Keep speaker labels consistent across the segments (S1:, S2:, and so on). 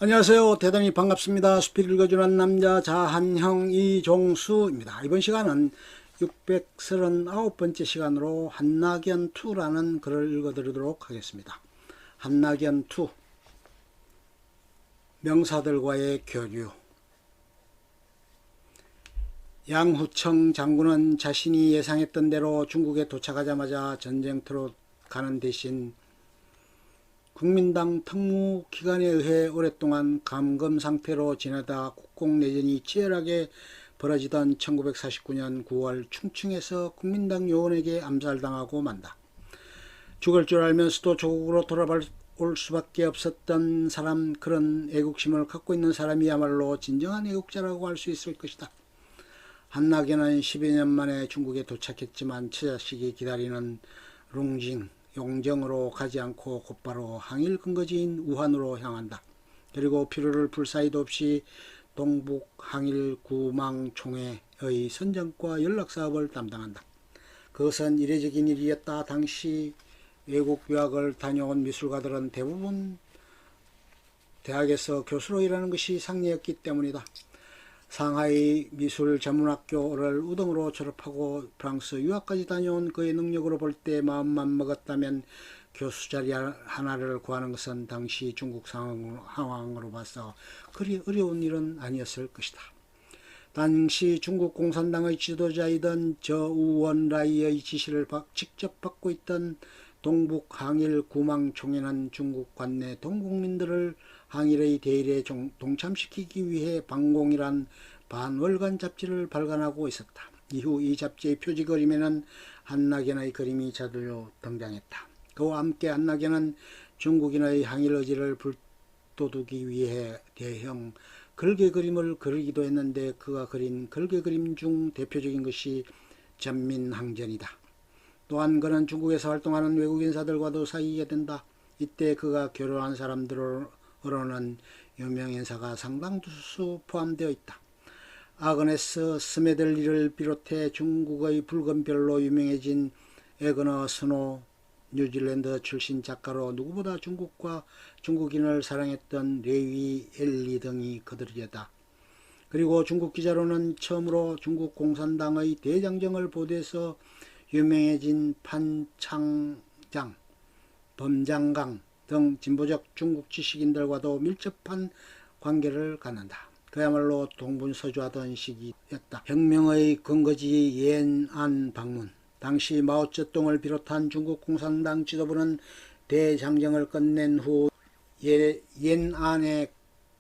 S1: 안녕하세요. 대단히 반갑습니다. 수필 읽어주는 남자 자한형 이종수입니다. 이번 시간은 639번째 시간으로 한낙연2라는 글을 읽어드리도록 하겠습니다. 한낙연2 명사들과의 교류. 양후청 장군은 자신이 예상했던 대로 중국에 도착하자마자 전쟁터로 가는 대신 국민당 특무 기관에 의해 오랫동안 감금 상태로 지내다 국공내전이 치열하게 벌어지던 1949년 9월 충칭에서 국민당 요원에게 암살당하고 만다. 죽을 줄 알면서도 조국으로 돌아올 수밖에 없었던 사람, 그런 애국심을 갖고 있는 사람이야말로 진정한 애국자라고 할 수 있을 것이다. 한낙연은 12년 만에 중국에 도착했지만 처자식이 기다리는 룽징, 용정으로 가지 않고 곧바로 항일 근거지인 우한으로 향한다. 그리고 필요를 풀 사이도 없이 동북 항일 구망총회의 선정과 연락사업을 담당한다. 그것은 이례적인 일이었다. 당시 외국 유학을 다녀온 미술가들은 대부분 대학에서 교수로 일하는 것이 상례였기 때문이다. 상하이 미술전문학교를 우등으로 졸업하고 프랑스 유학까지 다녀온 그의 능력으로 볼 때 마음만 먹었다면 교수 자리 하나를 구하는 것은 당시 중국 상황으로 봐서 그리 어려운 일은 아니었을 것이다. 당시 중국 공산당의 지도자이던 저우원라이의 지시를 직접 받고 있던 동북 항일 구망총회는 중국 관내 동국민들을 항일의 대일에 동참시키기 위해 방공이란 반월간 잡지를 발간하고 있었다. 이후 이 잡지의 표지 그림에는 한낙연의 그림이 자주 등장했다. 그와 함께 한낙연은 중국인의 항일 의지를 불도두기 위해 대형 글개 그림을 그리기도 했는데 그가 그린 글개 그림 중 대표적인 것이 전민항전이다. 또한 그는 중국에서 활동하는 외국 인사들과도 사귀게 된다. 이때 그가 교류한 사람들로는 유명 인사가 상당수 포함되어 있다. 아그네스 스메들리를 비롯해 중국의 붉은별로 유명해진 에그너 스노, 뉴질랜드 출신 작가로 누구보다 중국과 중국인을 사랑했던 레위 엘리 등이 그들이다. 그리고 중국 기자로는 처음으로 중국 공산당의 대장정을 보도해서 유명해진 판창장, 범장강 등 진보적 중국 지식인들과도 밀접한 관계를 갖는다. 그야말로 동분서주하던 시기였다. 혁명의 근거지 옌안 방문. 당시 마오쩌둥을 비롯한 중국 공산당 지도부는 대장정을 끝낸 후 옌안의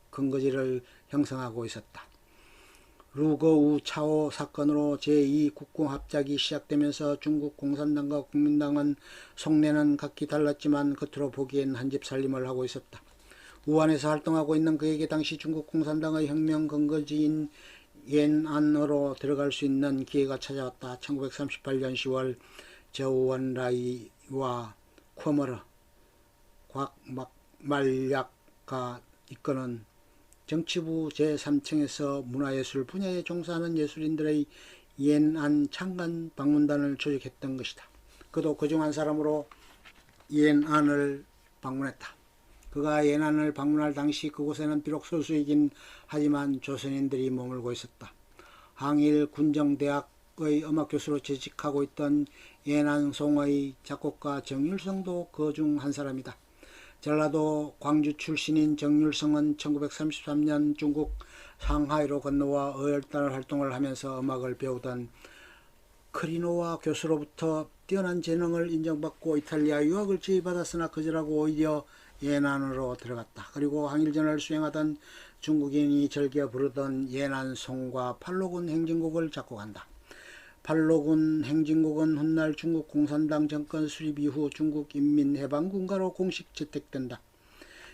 S1: 근거지를 형성하고 있었다. 루거우 차오 사건으로 제2국공합작이 시작되면서 중국 공산당과 국민당은 속내는 각기 달랐지만 겉으로 보기엔 한집 살림을 하고 있었다. 우한에서 활동하고 있는 그에게 당시 중국 공산당의 혁명 근거지인 옌안으로 들어갈 수 있는 기회가 찾아왔다. 1938년 10월 저우원라이와 쿼머러, 곽말약가 이끄는 정치부 제3층에서 문화예술 분야에 종사하는 예술인들의 옌안 창간 방문단을 조직했던 것이다. 그도 그중 한 사람으로 옌안을 방문했다. 그가 옌안을 방문할 당시 그곳에는 비록 소수이긴 하지만 조선인들이 머물고 있었다. 항일 군정대학의 음악교수로 재직하고 있던 옌안송의 작곡가 정율성도 그 중 한 사람이다. 전라도 광주 출신인 정율성은 1933년 중국 상하이로 건너와 어혈단 활동을 하면서 음악을 배우던 크리노와 교수로부터 뛰어난 재능을 인정받고 이탈리아 유학을 지휘받았으나 거절하고 오히려 예난으로 들어갔다. 그리고 항일전을 수행하던 중국인이 즐겨 부르던 예난송과 팔로군 행진곡을 작곡한다. 팔로군 행진곡은 훗날 중국 공산당 정권 수립 이후 중국 인민해방군가로 공식 채택된다.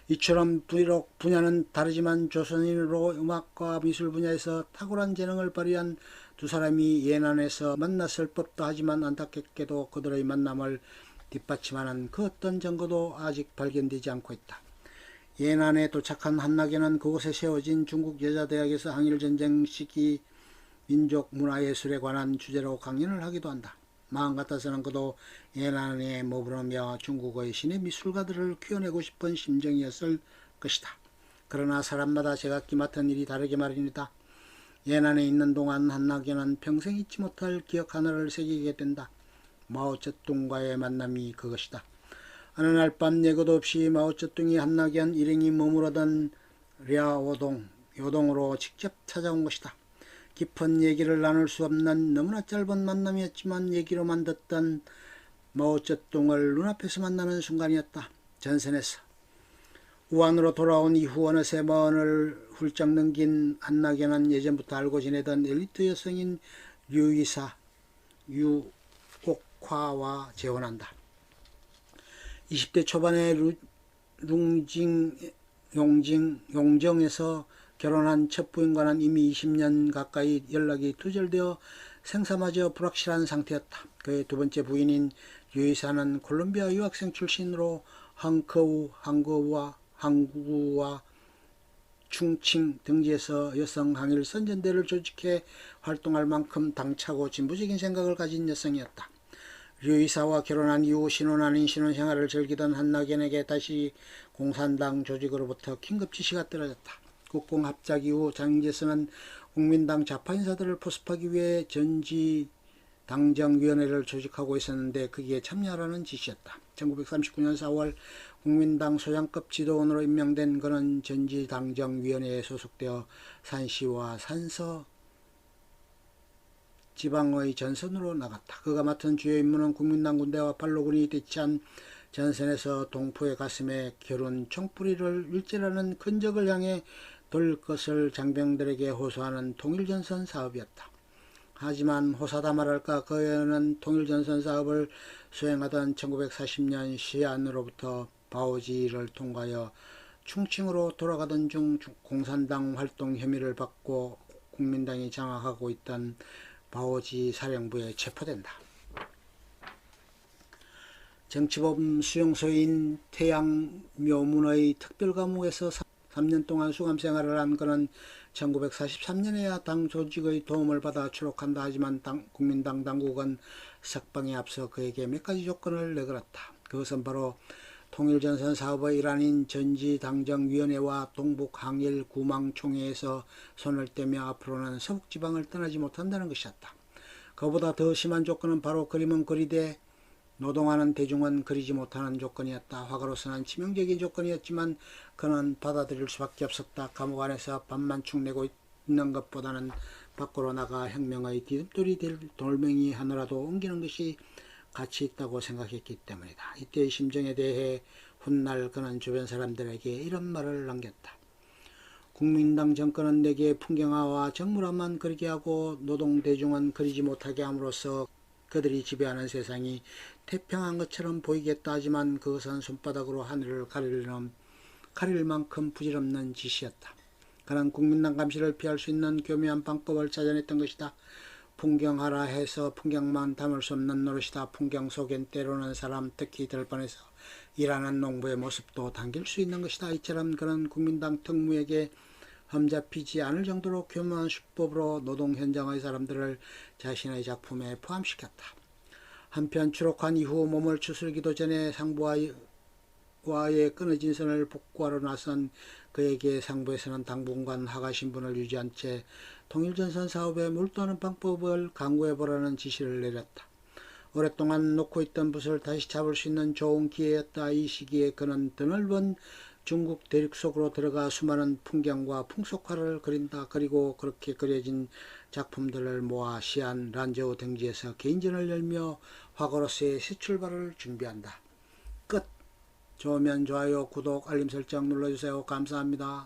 S1: 이처럼 비록 분야는 다르지만 조선인으로 음악과 미술 분야에서 탁월한 재능을 발휘한 두 사람이 예난에서 만났을 법도 하지만 안타깝게도 그들의 만남을 뒷받침하는 그 어떤 증거도 아직 발견되지 않고 있다. 예난에 도착한 한낙연은 그곳에 세워진 중국 여자대학에서 항일전쟁 시기 민족 문화예술에 관한 주제로 강연을 하기도 한다. 마음 같아서는 그도 예난에 머무르며 중국의 신의 미술가들을 키워내고 싶은 심정이었을 것이다. 그러나 사람마다 제각기 맡은 일이 다르게 말입니다. 예난에 있는 동안 한나견은 평생 잊지 못할 기억 하나를 새기게 된다. 마오쩌둥과의 만남이 그것이다. 어느 날 밤 예고도 없이 마오쩌둥이 한나견 일행이 머무르던 랴오동 요동으로 직접 찾아온 것이다. 깊은 얘기를 나눌 수 없는 너무나 짧은 만남이었지만 얘기로만 듣던 마오쩌둥을 눈앞에서 만나는 순간이었다. 전선에서 우한으로 돌아온 이후 어느새 마흔을 훌쩍 넘긴 한나견은 예전부터 알고 지내던 엘리트 여성인 류이사 유옥화와 재혼한다. 20대 초반에 용정에서 결혼한 첫 부인과는 이미 20년 가까이 연락이 두절되어 생사마저 불확실한 상태였다. 그의 두 번째 부인인 류이사는 콜롬비아 유학생 출신으로 항구와 충칭 등지에서 여성 항일 선전대를 조직해 활동할 만큼 당차고 진보적인 생각을 가진 여성이었다. 류이사와 결혼한 이후 신혼 아닌 신혼 생활을 즐기던 한나견에게 다시 공산당 조직으로부터 긴급 지시가 떨어졌다. 국공 합작 이후 장제스는 국민당 좌파 인사들을 포섭하기 위해 전지당정위원회를 조직하고 있었는데 거기에 참여하라는 지시였다. 1939년 4월 국민당 소장급 지도원으로 임명된 그는 전지당정위원회에 소속되어 산시와 산서 지방의 전선으로 나갔다. 그가 맡은 주요 임무는 국민당 군대와 팔로군이 대치한 전선에서 동포의 가슴에 겨룬 총뿌리를 일제라는 근적을 향해 돌 것을 장병들에게 호소하는 통일전선 사업이었다. 하지만 호사다 말할까 그는 통일전선 사업을 수행하던 1940년 시안으로부터 바오지를 통과하여 충칭으로 돌아가던 중 공산당 활동 혐의를 받고 국민당이 장악하고 있던 바오지 사령부에 체포된다. 정치범 수용소인 태양묘문의 특별감옥에서 3년 동안 수감생활을 한 그는 1943년에야 당 조직의 도움을 받아 추록한다. 하지만 국민당 당국은 석방에 앞서 그에게 몇 가지 조건을 내걸었다. 그것은 바로 통일전선 사업의 일환인 전지당정위원회와 동북항일구망총회에서 손을 떼며 앞으로는 서북지방을 떠나지 못한다는 것이었다. 그보다 더 심한 조건은 바로 그림은 그리되 노동하는 대중은 그리지 못하는 조건이었다. 화가로서는 치명적인 조건이었지만 그는 받아들일 수밖에 없었다. 감옥 안에서 밥만축 내고 있는 것보다는 밖으로 나가 혁명의 디딤돌이 될 돌멩이 하나라도 옮기는 것이 가치 있다고 생각했기 때문이다. 이때의 심정에 대해 훗날 그는 주변 사람들에게 이런 말을 남겼다. 국민당 정권은 내게 풍경화와 정물화만 그리게 하고 노동대중은 그리지 못하게 함으로써 그들이 지배하는 세상이 태평한 것처럼 보이겠다. 하지만 그것은 손바닥으로 하늘을 가릴 만큼 부질없는 짓이었다. 그는 국민당 감시를 피할 수 있는 교묘한 방법을 찾아냈던 것이다. 풍경하라 해서 풍경만 담을 수 없는 노릇이다. 풍경 속엔 때로는 사람, 특히 들판에서 일하는 농부의 모습도 담길 수 있는 것이다. 이처럼 그는 국민당 특무에게 험잡히지 않을 정도로 교묘한 수법으로 노동 현장의 사람들을 자신의 작품에 포함시켰다. 한편 추록한 이후 몸을 추스르기도 전에 상부와의 끊어진 선을 복구하러 나선 그에게 상부에서는 당분간 하가 신분을 유지한 채 통일전선 사업에 몰두하는 방법을 강구해보라는 지시를 내렸다. 오랫동안 놓고 있던 붓을 다시 잡을 수 있는 좋은 기회였다. 이 시기에 그는 드넓은 중국 대륙 속으로 들어가 수많은 풍경과 풍속화를 그린다. 그리고 그렇게 그려진 작품들을 모아 시안, 란저우 등지에서 개인전을 열며 화가로서의 새 출발을 준비한다. 끝. 좋으면 좋아요, 구독, 알림 설정 눌러주세요. 감사합니다.